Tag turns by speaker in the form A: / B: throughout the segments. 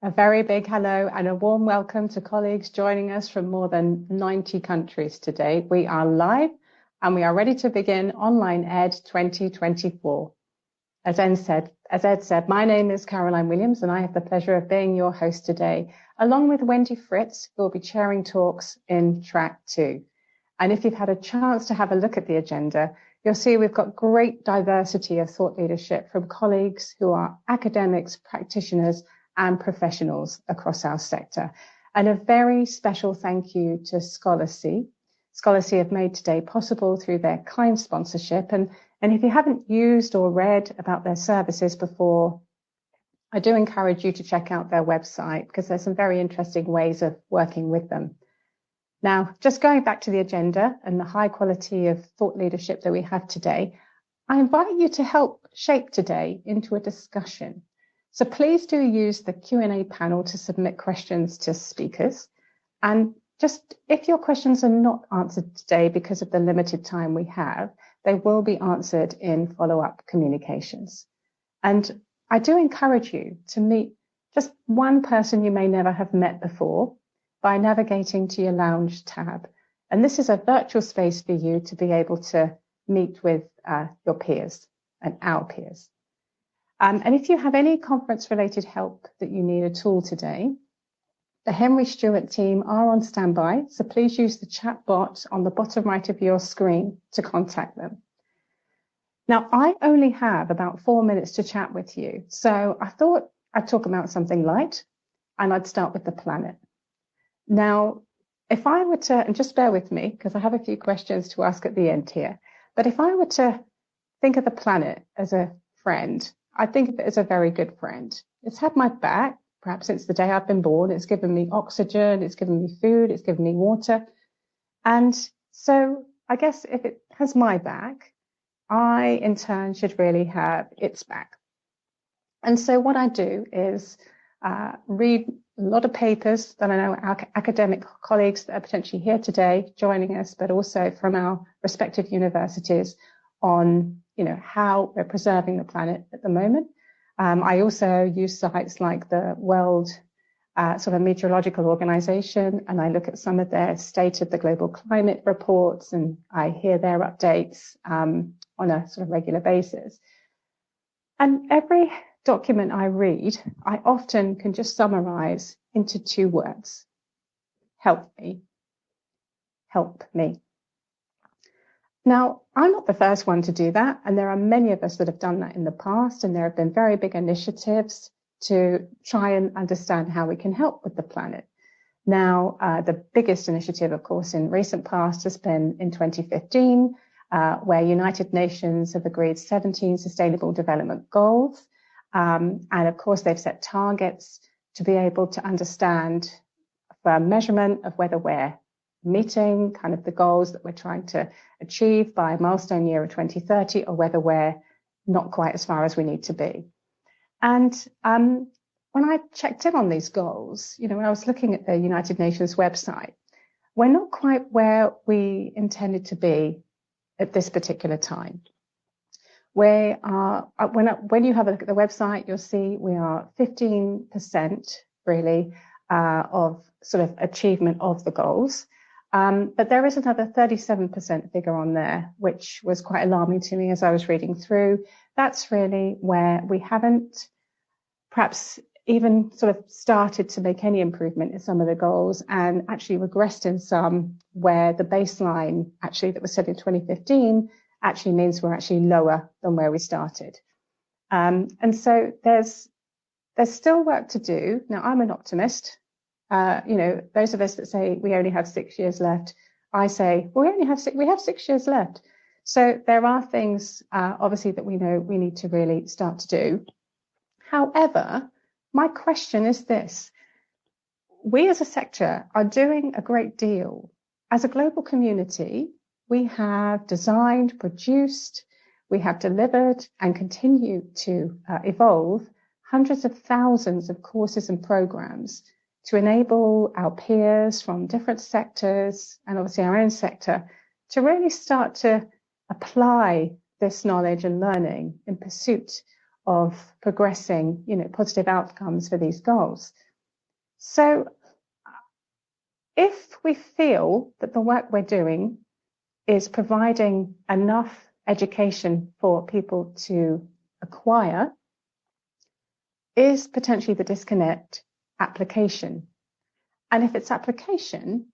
A: A very big hello and a warm welcome to colleagues joining us from more than 90 countries today. We are live and we are ready to begin OnlineEd 2024. As Ed said, my name is Caroline Williams and I have the pleasure of being your host today, along with Wendy Fritz, who will be chairing talks in track 2. And if you've had a chance to have a look at the agenda, you'll see we've got great diversity of thought leadership from colleagues who are academics, practitioners, and professionals across our sector. And a very special thank you to Scholarcy. Scholarcy have made today possible through their kind sponsorship. And if you haven't used or read about their services before, I do encourage you to check out their website because there's some very interesting ways of working with them. Now, just going back to the agenda and the high quality of thought leadership that we have today, I invite you to help shape today into a discussion. So please do use the Q&A panel to submit questions to speakers. And just if your questions are not answered today because of the limited time we have, they will be answered in follow-up communications. And I do encourage you to meet just one person you may never have met before by navigating to your lounge tab. And this is a virtual space for you to be able to meet with your peers and our peers. And if you have any conference-related help that you need at all today, the Henry Stewart team are on standby, so please use the chat bot on the bottom right of your screen to contact them. Now, I only have about 4 minutes to chat with you, so I thought I'd talk about something light, and I'd start with the planet. Now, if I were to, and just bear with me, because I have a few questions to ask at the end here, but if I were to think of the planet as a friend, I think of it as a very good friend. It's had my back, perhaps since the day I've been born. It's given me oxygen, it's given me food, it's given me water. And so I guess if it has my back, I in turn should really have its back. And so what I do is read a lot of papers that I know our academic colleagues that are potentially here today joining us, but also from our respective universities on how we're preserving the planet at the moment. I also use sites like the World sort of Meteorological Organization, and I look at some of their state of the global climate reports, and I hear their updates on a sort of regular basis. And every document I read, I often can just summarize into 2 words: help me, help me. Now, I'm not the first one to do that, and there are many of us that have done that in the past, and there have been very big initiatives to try and understand how we can help with the planet. Now, the biggest initiative, of course, in recent past has been in 2015, where United Nations have agreed 17 Sustainable Development Goals. And of course, they've set targets to be able to understand for measurement of whether we're meeting kind of the goals that we're trying to achieve by milestone year of 2030, or whether we're not quite as far as we need to be. And when I checked in on these goals, when I was looking at the United Nations website, we're not quite where we intended to be at this particular time. We are, when you have a look at the website, you'll see we are 15% really of sort of achievement of the goals. But there is another 37% figure on there, which was quite alarming to me as I was reading through. That's really where we haven't perhaps even sort of started to make any improvement in some of the goals, and actually regressed in some where the baseline actually that was set in 2015 actually means we're actually lower than where we started. And so there's still work to do. Now, I'm an optimist. Those of us that say we only have 6 years left, I say, well, we have 6 years left. So there are things, obviously, that we know we need to really start to do. However, my question is this: we as a sector are doing a great deal. As a global community, we have designed, produced, we have delivered and continue to evolve hundreds of thousands of courses and programs to enable our peers from different sectors, and obviously our own sector, to really start to apply this knowledge and learning in pursuit of progressing, positive outcomes for these goals. So if we feel that the work we're doing is providing enough education for people to acquire, is potentially the disconnect application? And if it's application,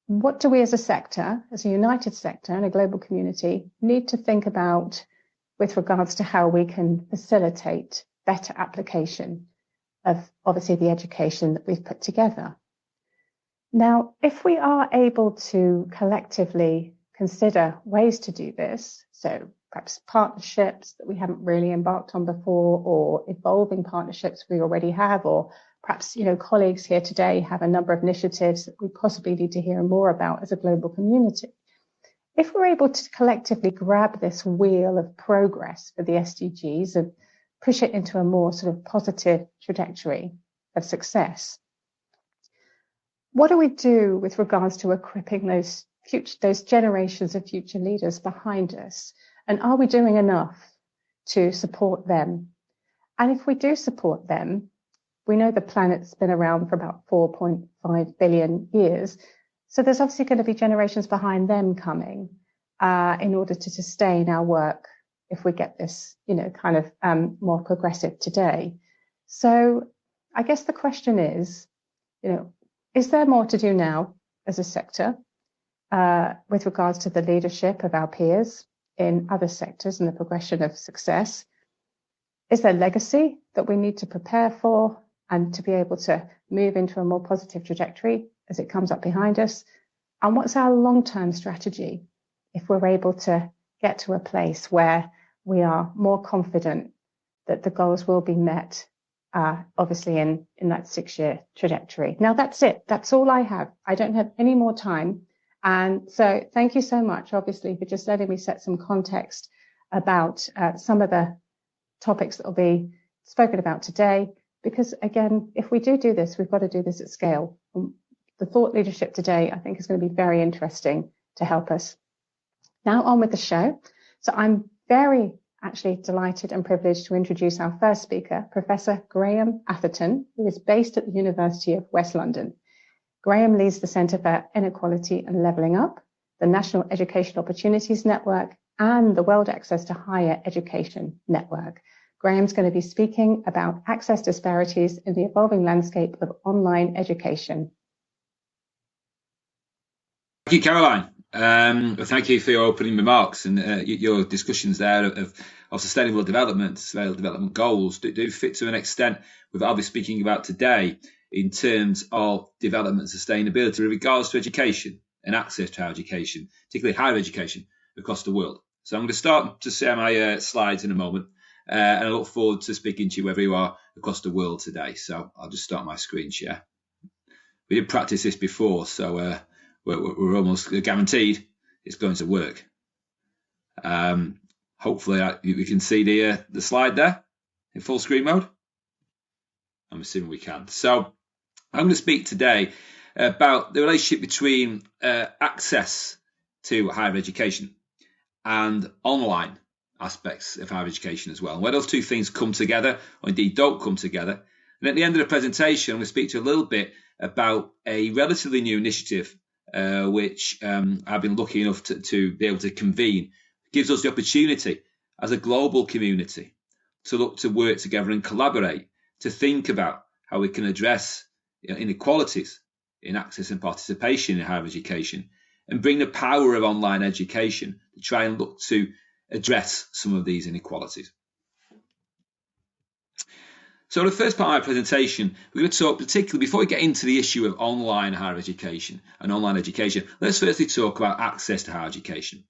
A: what do we as a sector, as a united sector and a global community, need to think about with regards to how we can facilitate better application of obviously the education that we've put together? Now, if we are able to collectively consider ways to do this, so perhaps partnerships that we haven't really embarked on before, or evolving partnerships we already have, or perhaps, colleagues here today have a number of initiatives that we possibly need to hear more about as a global community. If we're able to collectively grab this wheel of progress for the SDGs and push it into a more sort of positive trajectory of success, what do we do with regards to equipping those generations of future leaders behind us? And are we doing enough to support them? And if we do support them, we know the planet's been around for about 4.5 billion years. So there's obviously going to be generations behind them coming in order to sustain our work if we get this, more progressive today. So I guess the question is, is there more to do now as a sector with regards to the leadership of our peers in other sectors and the progression of success? Is there legacy that we need to prepare for and to be able to move into a more positive trajectory as it comes up behind us? And what's our long-term strategy if we're able to get to a place where we are more confident that the goals will be met, obviously in that 6-year trajectory? Now, that's it. That's all I have. I don't have any more time. And so thank you so much, obviously, for just letting me set some context about some of the topics that will be spoken about today. Because again, if we do this, we've got to do this at scale. The thought leadership today, I think, is going to be very interesting to help us. Now on with the show. So I'm very actually delighted and privileged to introduce our first speaker, Professor Graham Atherton, who is based at the University of West London. Graham leads the Centre for Inequality and Levelling Up, the National Education Opportunities Network, and the World Access to Higher Education Network. Graham's going to be speaking about access disparities in the evolving landscape of online education.
B: Thank you, Caroline. Thank you for your opening remarks and your discussions there of sustainable development goals do fit to an extent with what I'll be speaking about today in terms of development and sustainability with regards to education and access to higher education, particularly higher education across the world. So I'm going to start to share my slides in a moment. And I look forward to speaking to you wherever you are across the world today. So I'll just start my screen share. We did practice this before, so we're almost guaranteed it's going to work. Hopefully we can see the slide there in full screen mode. I'm assuming we can. So I'm going to speak today about the relationship between access to higher education and online aspects of higher education as well, and where those two things come together, or indeed don't come together. And at the end of the presentation, I'm going to speak to you a little bit about a relatively new initiative which I've been lucky enough to be able to convene. It gives us the opportunity as a global community to look to work together and collaborate to think about how we can address inequalities in access and participation in higher education and bring the power of online education to try and look to address some of these inequalities. So the first part of my presentation, we're going to talk particularly, before we get into the issue of online higher education and online education, let's firstly talk about access to higher education.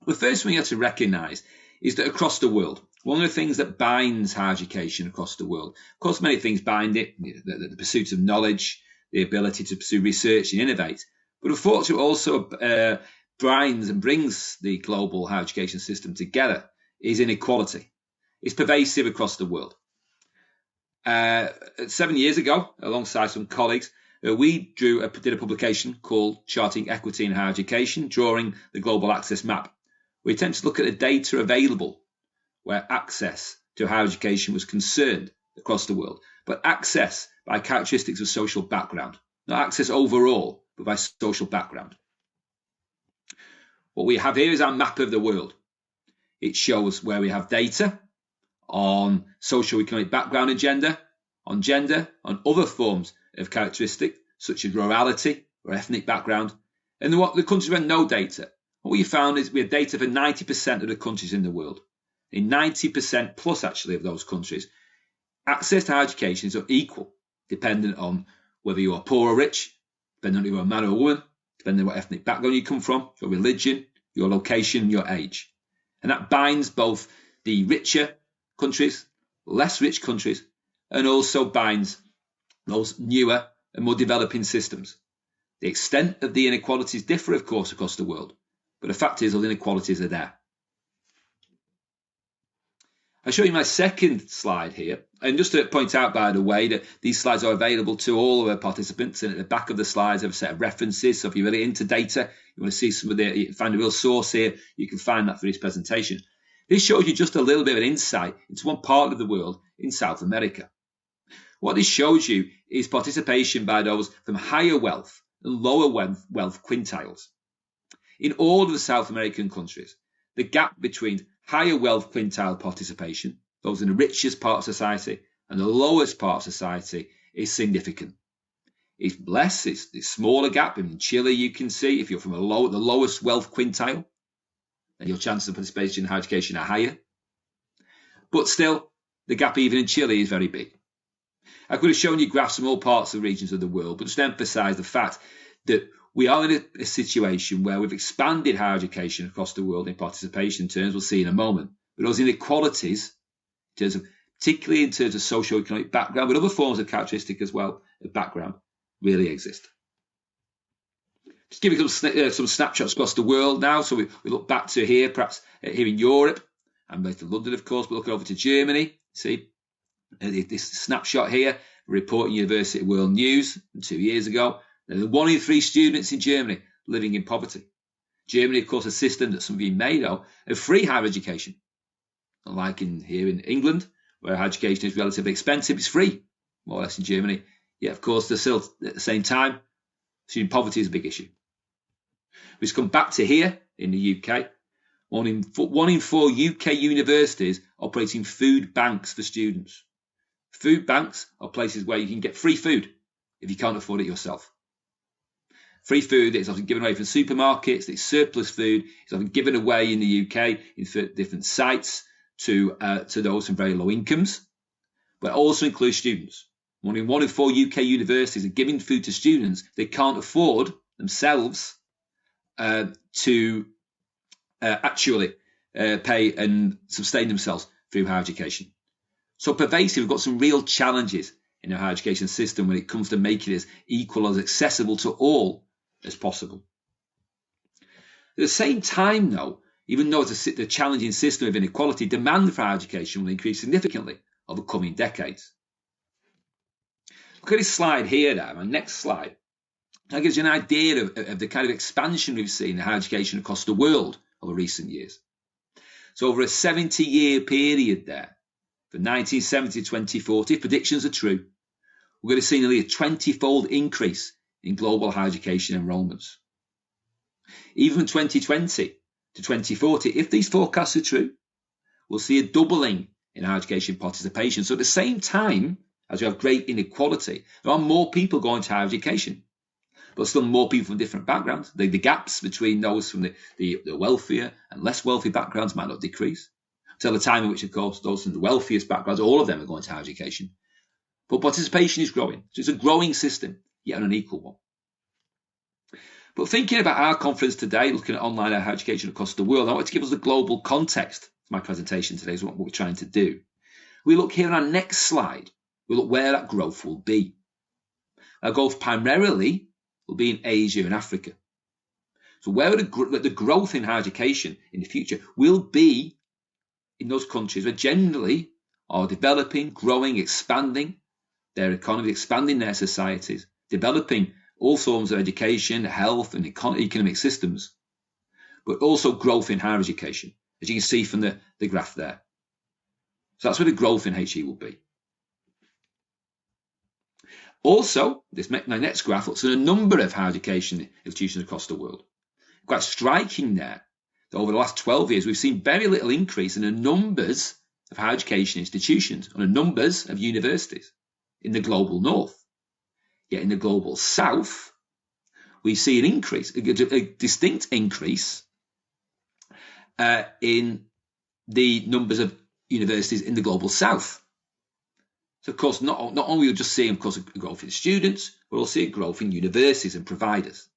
B: The first thing you have to recognise is that across the world, one of the things that binds higher education across the world, of course many things bind it, the pursuit of knowledge, the ability to pursue research and innovate, but unfortunately also binds and brings the global higher education system together is inequality. It's pervasive across the world. 7 years ago, alongside some colleagues, we did a publication called Charting Equity in Higher Education, drawing the global access map. We attempt to look at the data available where access to higher education was concerned across the world, but access by characteristics of social background. Not access overall, but by social background. What we have here is our map of the world. It shows where we have data on socio-economic background and gender, on other forms of characteristic, such as rurality or ethnic background, and the countries where no data. What we found is we have data for 90% of the countries in the world. In 90% plus, actually, of those countries, access to higher education is equal, dependent on whether you are poor or rich, depending on whether you're a man or a woman, depending on what ethnic background you come from, your religion, your location, your age. And that binds both the richer countries, less rich countries, and also binds those newer and more developing systems. The extent of the inequalities differ, of course, across the world, but the fact is those inequalities are there. I'll show you my second slide here. And just to point out, by the way, that these slides are available to all of our participants. And at the back of the slides, I have a set of references. So if you're really into data, you want to see some of the, find a real source here, you can find that through this presentation. This shows you just a little bit of an insight into one part of the world in South America. What this shows you is participation by those from higher wealth and lower wealth quintiles. In all of the South American countries, the gap between higher wealth quintile participation, those in the richest part of society, and the lowest part of society is significant. It's less, it's a smaller gap. In Chile, you can see if you're from the lowest wealth quintile, then your chances of participation in higher education are higher. But still, the gap even in Chile is very big. I could have shown you graphs from all parts of the regions of the world, but just to emphasize the fact that we are in a situation where we've expanded higher education across the world in participation terms, we'll see in a moment. But those inequalities, particularly in terms of socio-economic background, but other forms of characteristic as well, of background, really exist. Just give you some snapshots across the world now. So we look back to here, perhaps here in Europe, and back to London, of course, but look over to Germany. See this snapshot here, reporting University World News 2 years ago. 1 in 3 students in Germany living in poverty. Germany, of course, a system that some of you may know of free higher education. Unlike here in England, where higher education is relatively expensive, it's free, more or less in Germany. Yet, of course, there's still at the same time, student poverty is a big issue. We just come back to here in the UK. 1 in 4 UK universities operating food banks for students. Food banks are places where you can get free food if you can't afford it yourself. Free food is often given away from supermarkets. It's surplus food. It's often given away in the UK in different sites to those from very low incomes, but also includes students. 1 in 4 UK universities are giving food to students they can't afford themselves to actually pay and sustain themselves through higher education. So pervasive, we've got some real challenges in our higher education system when it comes to making it as equal, as accessible to all as possible. At the same time, though, even though it's a challenging system of inequality, demand for higher education will increase significantly over coming decades. Look at this slide here now, my next slide. That gives you an idea of the kind of expansion we've seen in higher education across the world over recent years. So over a 70-year period there, from 1970 to 2040, if predictions are true, we're going to see nearly a 20-fold increase in global higher education enrolments. Even from 2020 to 2040, if these forecasts are true, we'll see a doubling in higher education participation. So at the same time as we have great inequality, there are more people going to higher education, but still more people from different backgrounds. The gaps between those from the wealthier and less wealthy backgrounds might not decrease until the time in which, of course, those from the wealthiest backgrounds, all of them are going to higher education. But participation is growing. So it's a growing system, yet an unequal one. But thinking about our conference today, looking at online higher education across the world, I want to give us the global context for my presentation today, is what we're trying to do. We look here on our next slide. We look where that growth will be. Our growth primarily will be in Asia and Africa. So where the growth in higher education in the future will be in those countries where generally are developing, growing, expanding their economy, expanding their societies, developing all forms of education, health and economic systems, but also growth in higher education, as you can see from the graph there. So that's where the growth in HE will be. Also, my next graph looks at a number of higher education institutions across the world. Quite striking there that over the last 12 years, we've seen very little increase in the numbers of higher education institutions and the numbers of universities in the global north. Yet in the global south, we see an increase, a distinct increase in the numbers of universities in the global south. So, of course, not only are we just seeing, of course, a growth in students, but also a growth in universities and providers.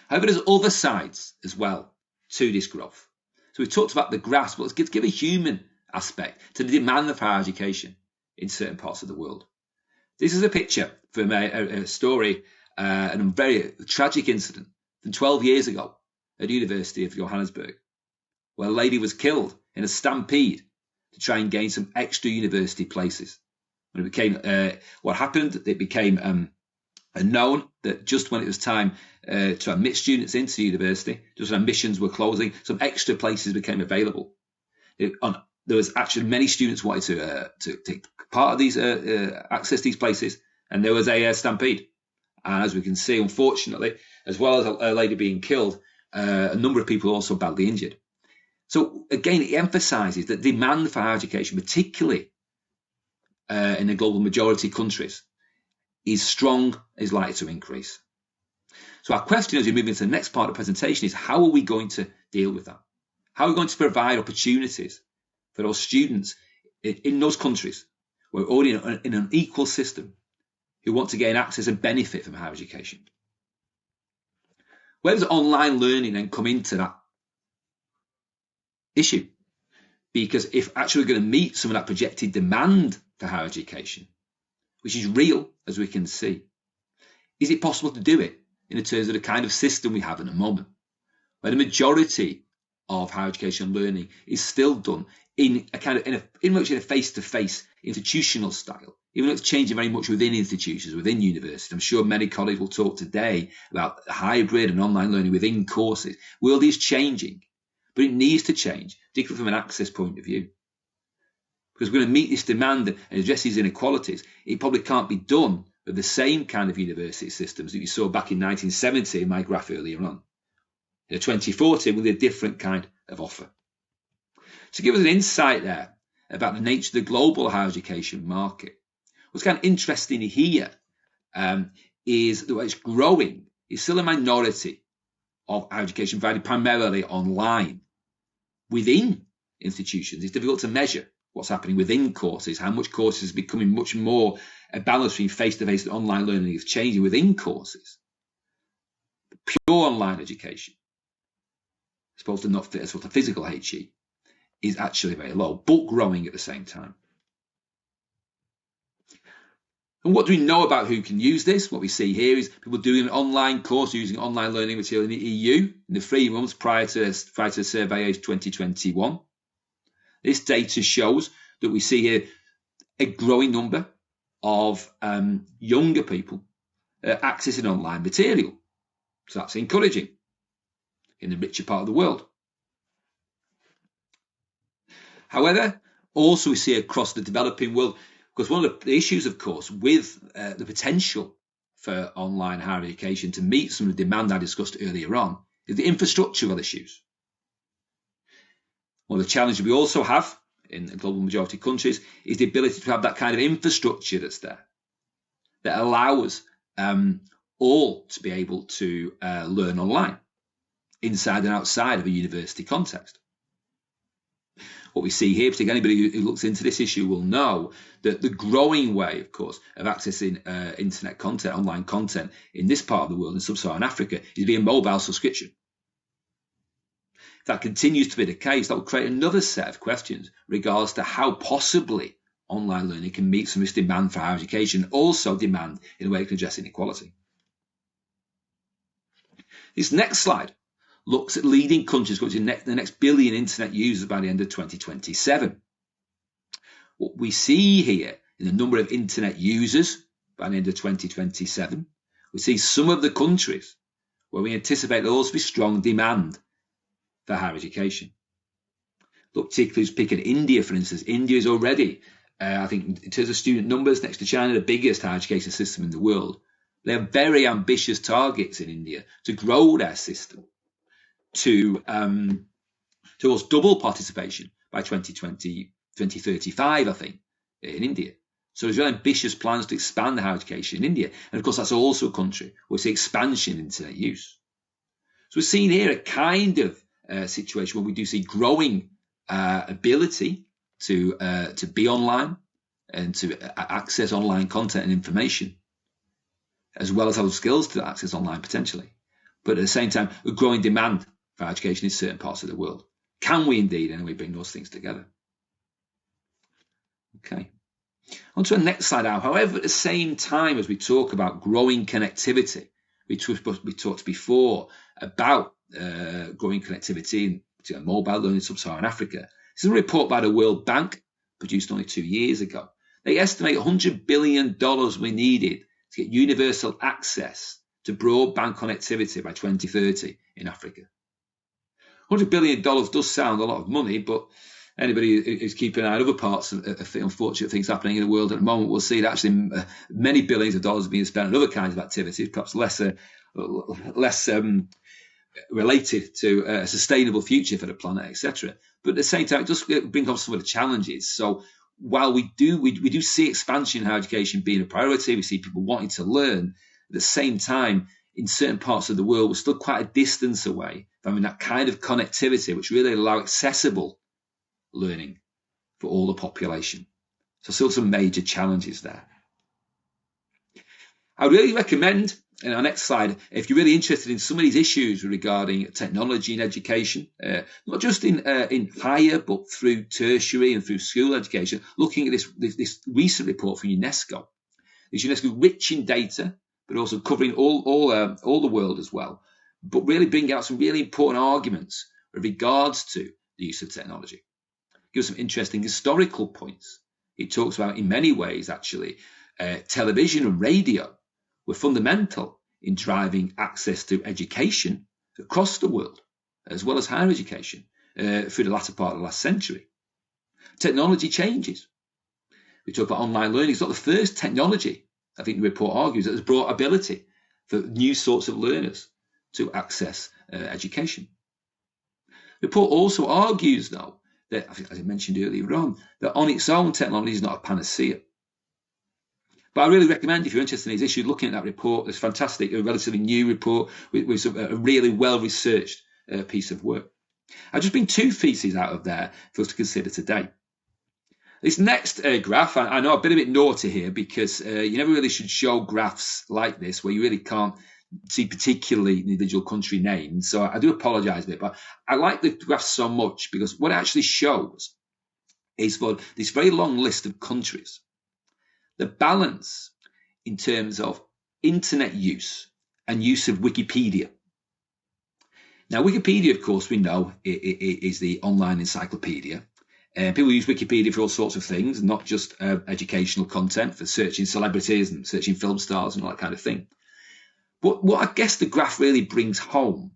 B: However, there's other sides as well to this growth. So we've talked about the graphs, but let's give a human aspect to the demand of higher education in certain parts of the world. This is a picture from a story, and a very tragic incident from 12 years ago at the University of Johannesburg, where a lady was killed in a stampede to try and gain some extra university places. When it became what happened, it became known that just when it was time to admit students into the university, just when admissions were closing, some extra places became available. There was actually many students wanted to take part of these, access these places, and there was a stampede. And as we can see, unfortunately, as well as a lady being killed, a number of people also badly injured. So again, it emphasises that demand for higher education, particularly in the global majority countries, is strong, is likely to increase. So our question as we move into the next part of the presentation is, how are we going to deal with that? How are we going to provide opportunities for those students in those countries who are already in an equal system, who want to gain access and benefit from higher education? Where does online learning then come into that issue? Because if actually we're going to meet some of that projected demand for higher education, which is real, as we can see, is it possible to do it in terms of the kind of system we have at the moment, where the majority of higher education learning is still done in a kind of in a face-to-face institutional style, even though it's changing very much within institutions, within universities. I'm sure many colleagues will talk today about hybrid and online learning within courses. The world is changing, but it needs to change, particularly from an access point of view. Because we're going to meet this demand and address these inequalities, it probably can't be done with the same kind of university systems that you saw back in 1970 in my graph earlier on. In 2040, with a different kind of offer. To give us an insight there about the nature of the global higher education market, what's kind of interesting here is that it's growing. It's still a minority of higher education provided primarily online within institutions. It's difficult to measure what's happening within courses, how much courses are becoming much more a balance between face-to-face and online learning is changing within courses. Pure online education, as opposed to not as what a physical HE, is actually very low, but growing at the same time. And what do we know about who can use this? What we see here is people doing an online course using online learning material in the EU in the 3 months prior to the survey age 2021. This data shows that we see here a growing number of younger people accessing online material. So that's encouraging in the richer part of the world. However, also we see across the developing world, because one of the issues, of course, with the potential for online higher education to meet some of the demand I discussed earlier on is the infrastructural issues. One of the challenges we also have in the global majority countries is the ability to have that kind of infrastructure that's there, that allows all to be able to learn online, inside and outside of a university context. What we see here, particularly anybody who looks into this issue will know that the growing way, of course, of accessing internet content, online content in this part of the world, in sub-Saharan Africa, is via mobile subscription. If that continues to be the case, that will create another set of questions regards to how possibly online learning can meet some of this demand for higher education, also demand in a way it can address inequality. This next slide looks at leading countries going to the next billion internet users by the end of 2027. What we see here in the number of internet users by the end of 2027, we see some of the countries where we anticipate there will also be strong demand for higher education. Look, particularly picking India, for instance. India is already I think in terms of student numbers, next to China, the biggest higher education system in the world. They have very ambitious targets in India to grow their system to towards double participation by 2035, I think, in India. So there's very ambitious plans to expand higher education in India. And of course, that's also a country where we see expansion in internet use. So we're seeing here a kind of situation where we do see growing ability to be online and to access online content and information, as well as have skills to access online potentially. But at the same time, a growing demand for education in certain parts of the world. Can we indeed, anyway, bring those things together? Okay. On to the next slide now. However, at the same time as we talk about growing connectivity, we talked before about growing connectivity in mobile learning in sub-Saharan Africa. This is a report by the World Bank, produced only 2 years ago. They estimate $100 billion we needed to get universal access to broadband connectivity by 2030 in Africa. $100 billion does sound a lot of money, but anybody who's keeping an eye on other parts of the unfortunate things happening in the world at the moment will see that actually many billions of dollars are being spent on other kinds of activities, perhaps less related to a sustainable future for the planet, etc. But at the same time, it does bring up some of the challenges. So while we do see expansion in higher education being a priority, we see people wanting to learn, at the same time, in certain parts of the world, we're still quite a distance away from having that kind of connectivity which really allow accessible learning for all the population. So still some major challenges there. I would really recommend, in our next slide, if you're really interested in some of these issues regarding technology in education, not just in higher, but through tertiary and through school education, looking at this recent report from UNESCO. It's UNESCO rich in data, but also covering all the world as well, but really bringing out some really important arguments with regards to the use of technology. Gives some interesting historical points. It talks about, in many ways, actually, television and radio were fundamental in driving access to education across the world, as well as higher education, through the latter part of the last century. Technology changes. We talk about online learning. It's not the first technology, I think the report argues, that has brought ability for new sorts of learners to access education. The report also argues, though, that, as I mentioned earlier on, that on its own technology is not a panacea. But I really recommend, if you're interested in these issues, looking at that report. It's fantastic, a relatively new report with a really well-researched piece of work. I've just been 2 theses out of there for us to consider today. This next graph, I know I've been a bit naughty here because you never really should show graphs like this where you really can't see particularly individual country names. So I do apologise a bit, but I like the graph so much because what it actually shows is, for this very long list of countries, the balance in terms of internet use and use of Wikipedia. Now, Wikipedia, of course, we know is the online encyclopedia. People use Wikipedia for all sorts of things, not just educational content, for searching celebrities and searching film stars and all that kind of thing. But what I guess the graph really brings home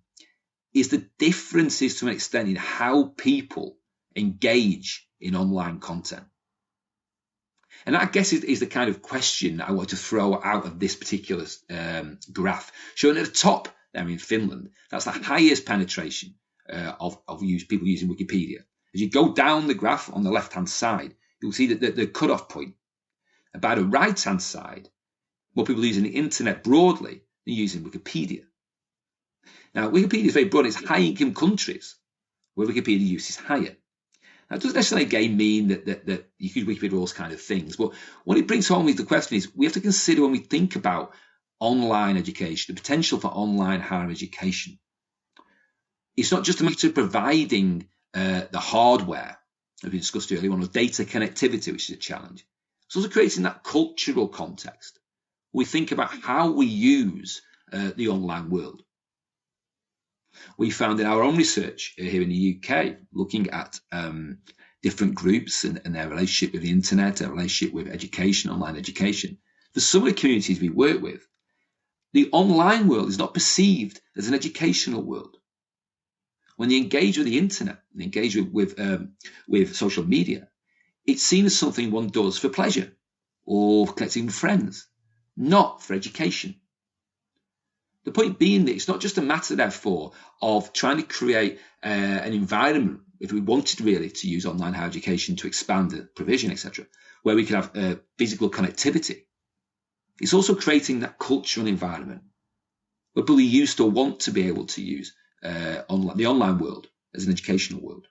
B: is the differences, to an extent, in how people engage in online content. And that, I guess, is the kind of question that I want to throw out of this particular graph. Showing at the top there in Finland, that's the highest penetration of people using Wikipedia. As you go down the graph on the left-hand side, you'll see that the cutoff point. About the right-hand side, more people using the internet broadly than using Wikipedia. Now, Wikipedia is very broad. It's high-income countries where Wikipedia use is higher. That doesn't necessarily, again, mean that you can use Wikipedia for all kinds of things. But what it brings home is the question is, we have to consider when we think about online education, the potential for online higher education. It's not just a matter of providing the hardware, as we discussed earlier on, of data connectivity, which is a challenge. It's also creating that cultural context. We think about how we use the online world. We found in our own research here in the UK, looking at different groups and their relationship with the internet, their relationship with education, online education. For some of the communities we work with, the online world is not perceived as an educational world. When they engage with the internet and engage with social media, it's seen as something one does for pleasure or connecting with friends, not for education. The point being that it's not just a matter, therefore, of trying to create an environment, if we wanted really to use online higher education to expand the provision, etc., where we can have physical connectivity. It's also creating that cultural environment where people used to want to be able to use the online world as an educational world.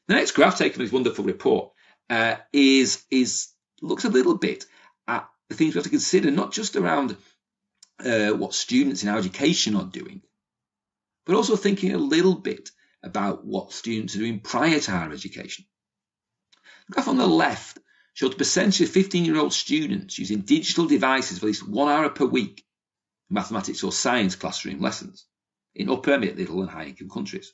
B: The next graph taken from this wonderful report looks a little bit at the things we have to consider, not just around what students in higher education are doing, but also thinking a little bit about what students are doing prior to higher education. The graph on the left shows the percentage of 15-year-old students using digital devices for at least 1 hour per week in mathematics or science classroom lessons in upper, middle and high-income countries.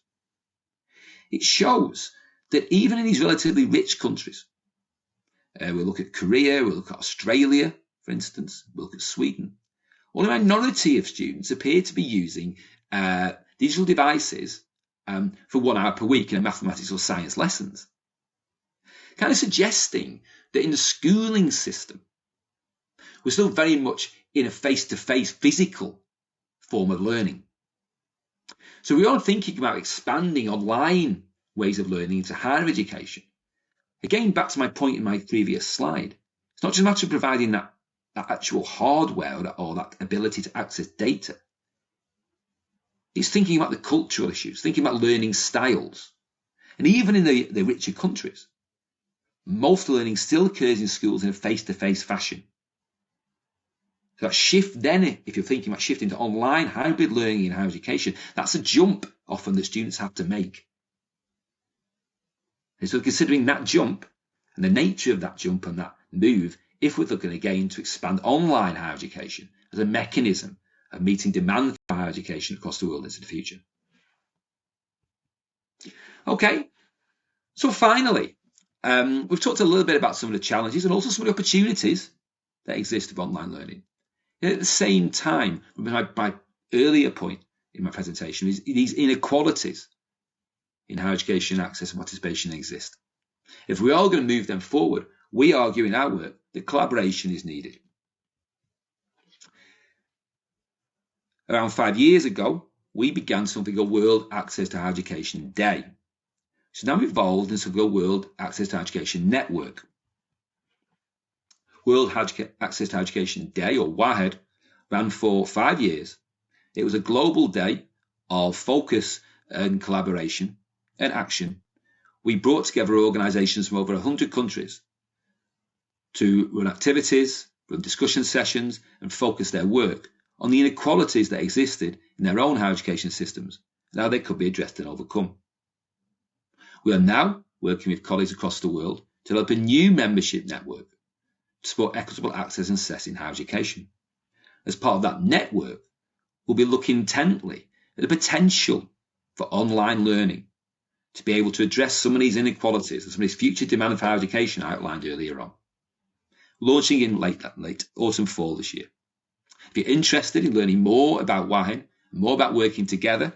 B: It shows that even in these relatively rich countries, we'll look at Korea, we'll look at Australia, for instance, we'll look at Sweden, only a minority of students appear to be using digital devices for 1 hour per week in mathematics or science lessons, kind of suggesting that in the schooling system, we're still very much in a face-to-face physical form of learning. So we are thinking about expanding online ways of learning into higher education. Again, back to my point in my previous slide, it's not just a matter of providing that actual hardware or that ability to access data. It's thinking about the cultural issues, thinking about learning styles. And even in the richer countries, most learning still occurs in schools in a face-to-face fashion. So that shift then, if you're thinking about shifting to online hybrid learning in higher education, that's a jump often that students have to make. And so considering that jump and the nature of that jump and that move, if we're looking again to expand online higher education as a mechanism of meeting demand for higher education across the world into the future. Okay, so finally, we've talked a little bit about some of the challenges and also some of the opportunities that exist of online learning. And at the same time, my earlier point in my presentation is these inequalities in higher education access and participation exist. If we are going to move them forward, we argue in our work that collaboration is needed. Around 5 years ago, we began something called World Access to Higher Education Day. It's now evolved into something called World Access to Higher Education Network. World Access to Higher Education Day, or WAHED, ran for 5 years. It was a global day of focus and collaboration and action. We brought together organisations from over 100 countries to run activities, run discussion sessions, and focus their work on the inequalities that existed in their own higher education systems and how they could be addressed and overcome. We are now working with colleagues across the world to develop a new membership network to support equitable access and success in higher education. As part of that network, we'll be looking intently at the potential for online learning to be able to address some of these inequalities and some of these future demand for higher education I outlined earlier on. Launching in late autumn, fall this year. If you're interested in learning more about WAHED, more about working together,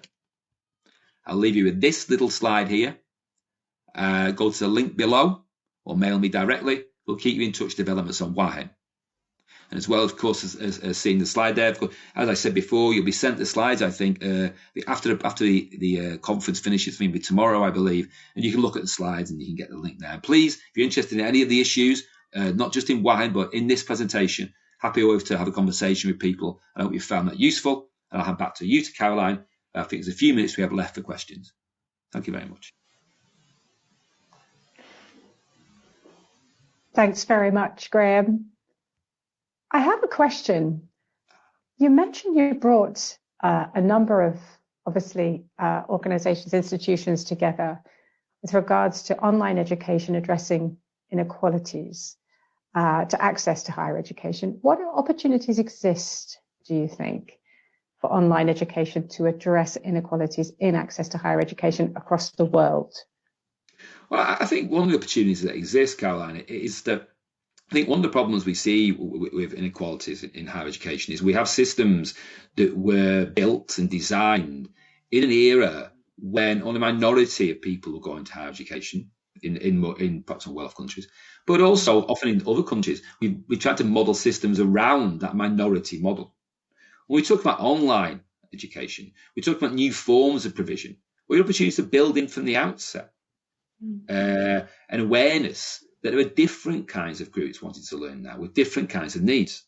B: I'll leave you with this little slide here. Go to the link below or mail me directly. We'll keep you in touch with developments on WAHED. And as well, of course, as seeing the slide there, as I said before, you'll be sent the slides, I think, after the conference finishes, maybe tomorrow, I believe, and you can look at the slides and you can get the link there. And please, if you're interested in any of the issues, not just in WAHED, but in this presentation, happy always to have a conversation with people. I hope you found that useful. And I'll hand back to you, to Caroline. I think there's a few minutes we have left for questions. Thank you very much.
A: Thanks very much, Graham. I have a question. You mentioned you brought a number of, obviously, organisations, institutions together with regards to online education addressing inequalities to access to higher education. What opportunities exist, do you think, for online education to address inequalities in access to higher education across the world?
B: Well, I think one of the opportunities that exists, Caroline, is that I think one of the problems we see with inequalities in higher education is we have systems that were built and designed in an era when only a minority of people were going to higher education. in perhaps in well-off countries, but also often in other countries, we try to model systems around that minority model. When we talk about online education, we talk about new forms of provision. We have opportunities to build in from the outset an awareness that there are different kinds of groups wanting to learn now with different kinds of needs.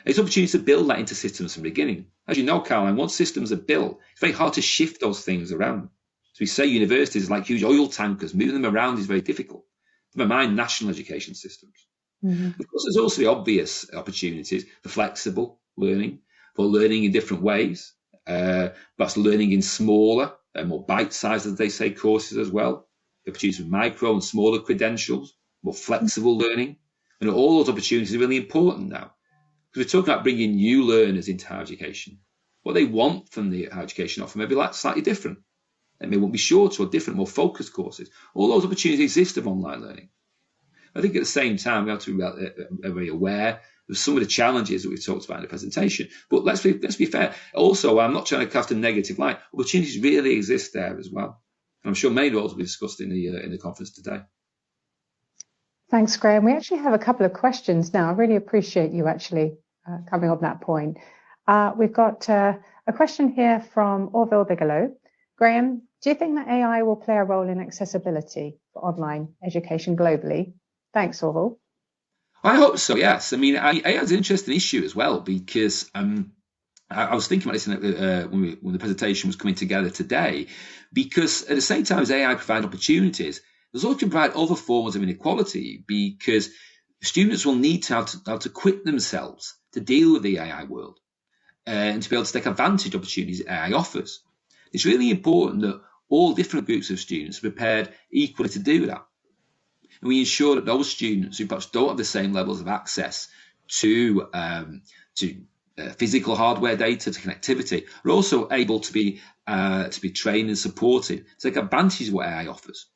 B: It's an opportunity to build that into systems from the beginning. As you know, Caroline, once systems are built, it's very hard to shift those things around. So we say universities are like huge oil tankers. Moving them around is very difficult. Never mind national education systems. Of course, there's also the obvious opportunities for flexible learning, for learning in different ways, perhaps learning in smaller, more bite-sized, as they say, courses as well. The opportunities for micro and smaller credentials, more flexible learning. And all those opportunities are really important now. Because we're talking about bringing new learners into higher education. What they want from the higher education offer may be slightly different. They may want to be shorter or different, more focused courses. All those opportunities exist of online learning. I think at the same time, we have to be very aware of some of the challenges that we've talked about in the presentation. But let's be fair. Also, I'm not trying to cast a negative light. Opportunities really exist there as well. And I'm sure many of those will be discussed in the conference today.
A: Thanks, Graham. We actually have a couple of questions now. I really appreciate you actually coming on that point. We've got a question here from Orville Bigelow. Graham, do you think that AI will play a role in accessibility for online education globally? Thanks, Orville.
B: I hope so, yes. I mean, AI is an interesting issue as well, because I was thinking about this when the presentation was coming together today, because at the same time as AI provides opportunities, there's also provide other forms of inequality, because students will need to have to equip themselves to deal with the AI world and to be able to take advantage of opportunities that AI offers. It's really important that all different groups of students are prepared equally to do that. And we ensure that those students who perhaps don't have the same levels of access to physical hardware data, to connectivity, are also able to be trained and supported to take advantage of what AI offers.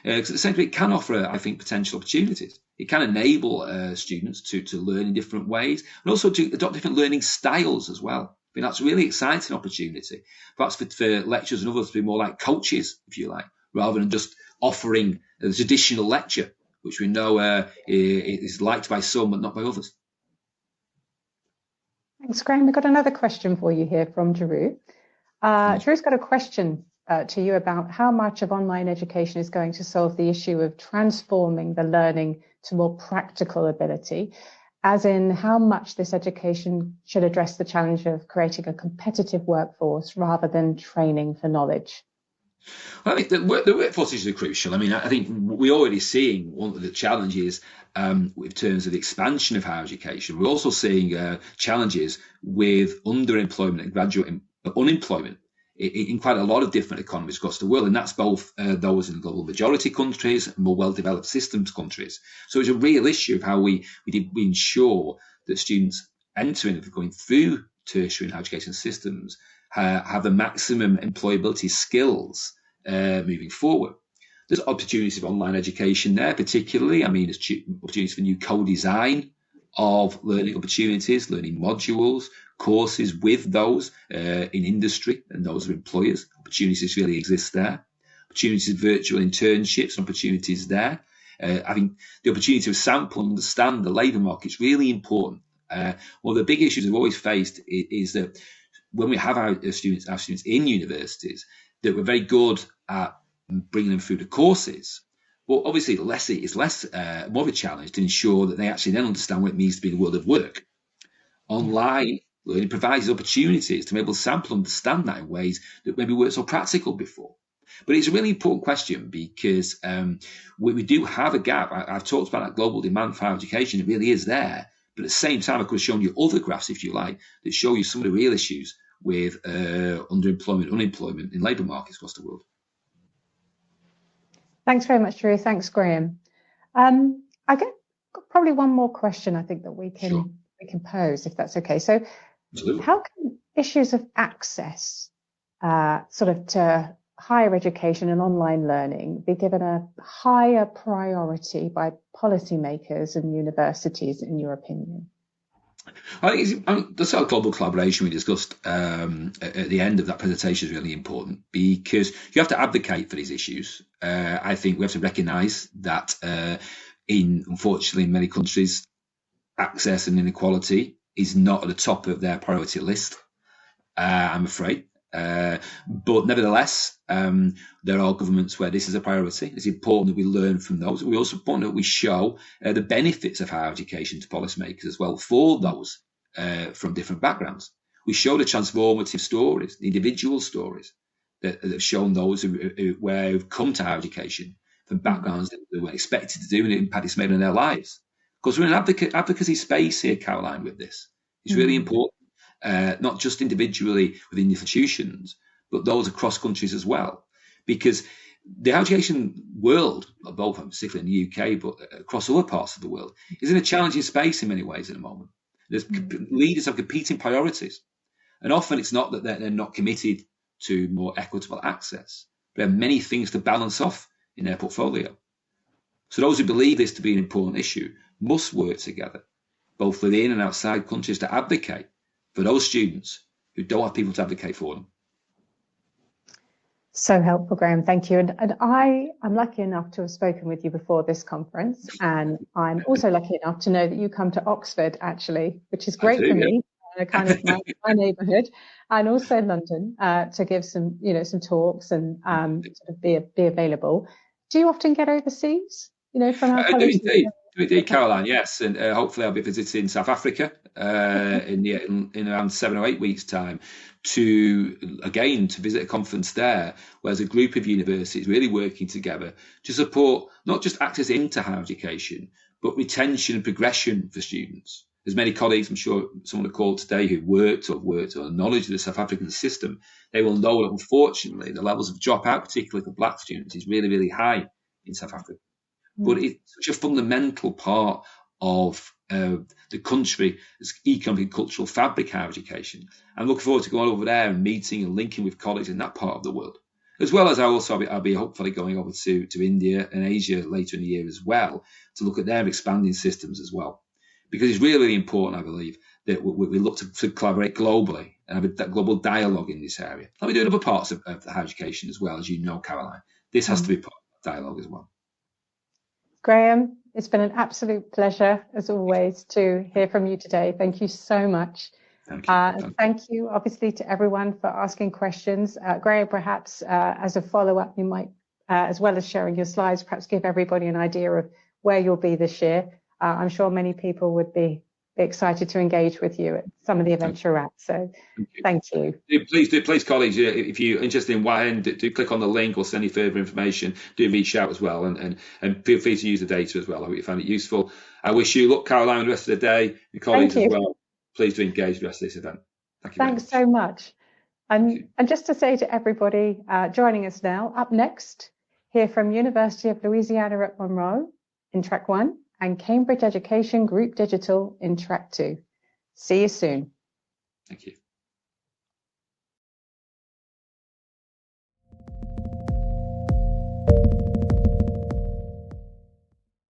B: Because at the same time, it can offer, I think, potential opportunities. It can enable students to learn in different ways, and also to adopt different learning styles as well. I think that's a really exciting opportunity. Perhaps for lecturers and others to be more like coaches, if you like, rather than just offering a traditional lecture, which we know is liked by some but not by others.
A: Thanks, Graham. We've got another question for you here from Drew. Drew's got a question to you about how much of online education is going to solve the issue of transforming the learning to more practical ability, as in how much this education should address the challenge of creating a competitive workforce rather than training for knowledge.
B: Well, I think the workforce issues are crucial. I mean, I think we're already seeing one of the challenges in terms of the expansion of higher education. We're also seeing challenges with underemployment and graduate unemployment in quite a lot of different economies across the world, and that's both those in global majority countries and more well-developed systems countries. So it's a real issue of how we ensure that students entering and going through tertiary and higher education systems have the maximum employability skills moving forward. There's opportunities of online education there, particularly. I mean, there's opportunities for new co-design of learning opportunities, learning modules, courses with those in industry and those of employers. Opportunities really exist there. Opportunities of virtual internships and opportunities there. I think the opportunity to sample and understand the labour market is really important. One of the big issues we've always faced is that when we have our students in universities, that we're very good at bringing them through the courses. Well, obviously, it's less more of a challenge to ensure that they actually then understand what it means to be in the world of work. Online learning provides opportunities to be able to sample and understand that in ways that maybe weren't so practical before. But it's a really important question, because we do have a gap. I've talked about that global demand for higher education. It really is there. But at the same time, I could have shown you other graphs, if you like, that show you some of the real issues with underemployment, unemployment in labour markets across the world.
A: Thanks very much, Drew. Thanks, Graham. I get probably one more question I think that we can pose, if that's okay. So
B: Absolutely.
A: How can issues of access to higher education and online learning be given a higher priority by policymakers and universities, in your opinion?
B: I think the sort of global collaboration we discussed at the end of that presentation is really important, because you have to advocate for these issues. I think we have to recognise that unfortunately, in many countries, access and inequality is not at the top of their priority list, I'm afraid. But nevertheless, there are governments where this is a priority. It's important that we learn from those. We also important that we show the benefits of higher education to policymakers as well, for those from different backgrounds. We show the transformative stories, the individual stories that have shown those who've come to higher education from backgrounds that they weren't expected to do, and the impact it's made on their lives. Because we're in an advocacy space here, Caroline, with this. It's really important. Not just individually within institutions, but those across countries as well. Because the education world, both particularly in the UK, but across other parts of the world, is in a challenging space in many ways at the moment. Leaders have competing priorities. And often it's not that they're not committed to more equitable access, but there are many things to balance off in their portfolio. So those who believe this to be an important issue must work together, both within and outside countries, to advocate for those students who don't have people to advocate for them.
A: So helpful, Graham. Thank you. And I'm lucky enough to have spoken with you before this conference, and I'm also lucky enough to know that you come to Oxford, actually, which is great for me, kind of my neighbourhood, and also London, to give some talks and sort of be available. Do you often get overseas? From our colleagues?
B: Indeed, Caroline, yes, and hopefully I'll be visiting South Africa in around 7 or 8 weeks' time to visit a conference there, where there's a group of universities really working together to support not just access into higher education, but retention and progression for students. There's many colleagues, I'm sure someone will call today, who worked or knowledge of the South African system. They will know that unfortunately the levels of dropout, particularly for black students, is really, really high in South Africa. But it's such a fundamental part of the country's economic and cultural fabric, higher education. I'm looking forward to going over there and meeting and linking with colleagues in that part of the world, as well as I'll be hopefully going over to India and Asia later in the year as well, to look at their expanding systems as well. Because it's really, really important, I believe, that we look to collaborate globally and have that global dialogue in this area. And we do in other parts of higher education as well, as you know, Caroline. This has to be part of that dialogue as well.
A: Graham, it's been an absolute pleasure, as always, to hear from you today. Thank you so much.
B: Thank you.
A: Thank you, obviously, to everyone for asking questions. Graham, perhaps as a follow-up, you might, as well as sharing your slides, perhaps give everybody an idea of where you'll be this year. I'm sure many people would be excited to engage with you at some of the events you're at. So thank you.
B: Please, colleagues, if you're interested in WAHEN, do click on the link or send any further information. Do reach out as well, and feel free to use the data as well. I hope you find it useful. I wish you luck, Caroline, the rest of the day. Your colleagues as well. Please do engage the rest of this event. Thank you.
A: Thanks so much. And just to say to everybody joining us now, up next, hear from University of Louisiana at Monroe in track 1 and Cambridge Education Group Digital in track 2. See you soon.
B: Thank you.